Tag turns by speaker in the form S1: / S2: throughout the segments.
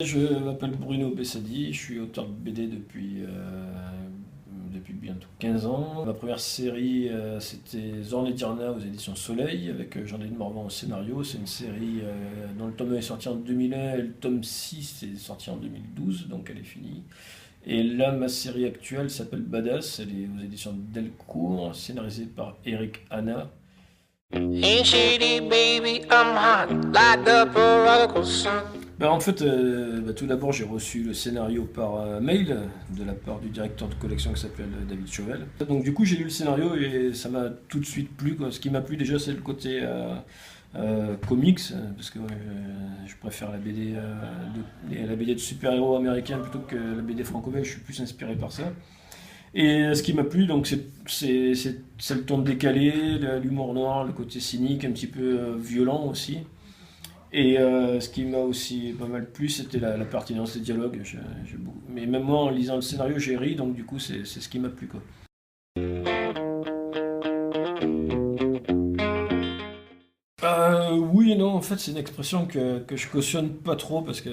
S1: Je m'appelle Bruno Bessadi, je suis auteur de BD depuis bientôt 15 ans. Ma première série, c'était Zorn et Dirna aux éditions Soleil, avec Jean-Denis Morvan au scénario. C'est une série dont le tome 1 est sorti en 2001 et le tome 6 est sorti en 2012, donc elle est finie. Et là, ma série actuelle s'appelle Badass, elle est aux éditions Delcourt, scénarisée par Eric Hanna. Hey shady baby, I'm hot, like the prodigal son. En fait, tout d'abord, j'ai reçu le scénario par mail de la part du directeur de collection qui s'appelle David Chauvel. Donc du coup, j'ai lu le scénario et ça m'a tout de suite plu, quoi. Ce qui m'a plu déjà, c'est le côté comics, parce que je préfère la BD de super-héros américains plutôt que la BD franco-belge. Je suis plus inspiré par ça. Et ce qui m'a plu, donc c'est le ton décalé, l'humour noir, le côté cynique, un petit peu violent aussi. Et ce qui m'a aussi pas mal plu, c'était la pertinence des dialogues. Mais même moi, en lisant le scénario, j'ai ri, donc du coup, c'est ce qui m'a plu, quoi. Oui et non, en fait, c'est une expression que je cautionne pas trop parce que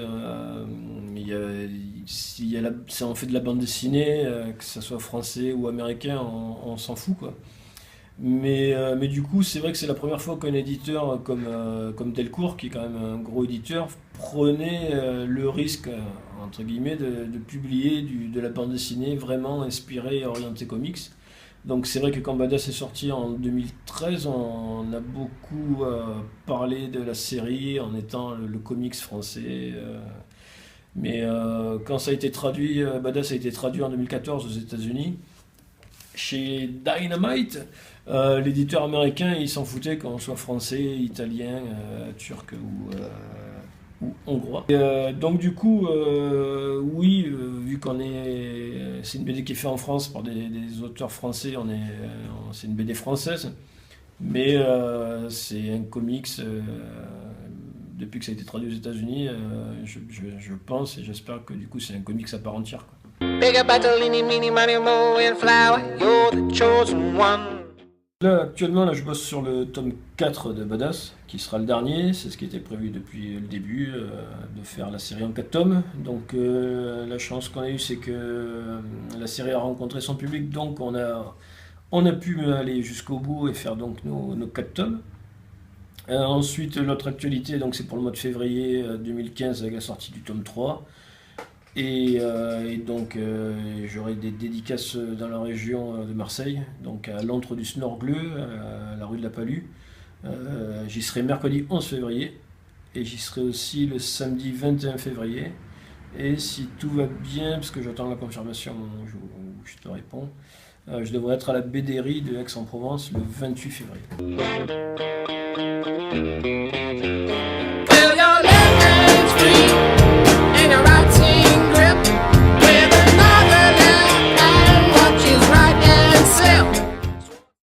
S1: si on fait de la bande dessinée, que ce soit français ou américain, on s'en fout, quoi. Mais du coup, c'est vrai que c'est la première fois qu'un éditeur comme Delcourt, qui est quand même un gros éditeur, prenait le risque, entre guillemets, de publier de la bande dessinée vraiment inspirée et orientée comics. Donc c'est vrai que quand Badass est sorti en 2013, on a beaucoup parlé de la série en étant le comics français. Mais quand ça a été traduit, Badass a été traduit en 2014 aux États-Unis chez Dynamite. L'éditeur américain, il s'en foutait qu'on soit français, italien, turc ou hongrois. Donc du coup, oui, vu c'est une BD qui est faite en France par des auteurs français, c'est une BD française, mais c'est un comics. Depuis que ça a été traduit aux États-Unis, je pense et j'espère que du coup c'est un comics à part entière, quoi. Là, actuellement, je bosse sur le tome 4 de Badass, qui sera le dernier. C'est ce qui était prévu depuis le début, de faire la série en 4 tomes. Donc, la chance qu'on a eue, c'est que la série a rencontré son public, donc on a pu aller jusqu'au bout et faire donc nos 4 tomes. Ensuite, l'autre actualité, donc c'est pour le mois de février 2015 avec la sortie du tome 3. Et donc j'aurai des dédicaces dans la région de Marseille, donc à l'antre du Snorgleux, à la rue de la Palue. J'y serai mercredi 11 février et j'y serai aussi le samedi 21 février. Et si tout va bien, parce que j'attends la confirmation où je te réponds, je devrais être à la BDRI de Aix-en-Provence le 28 février.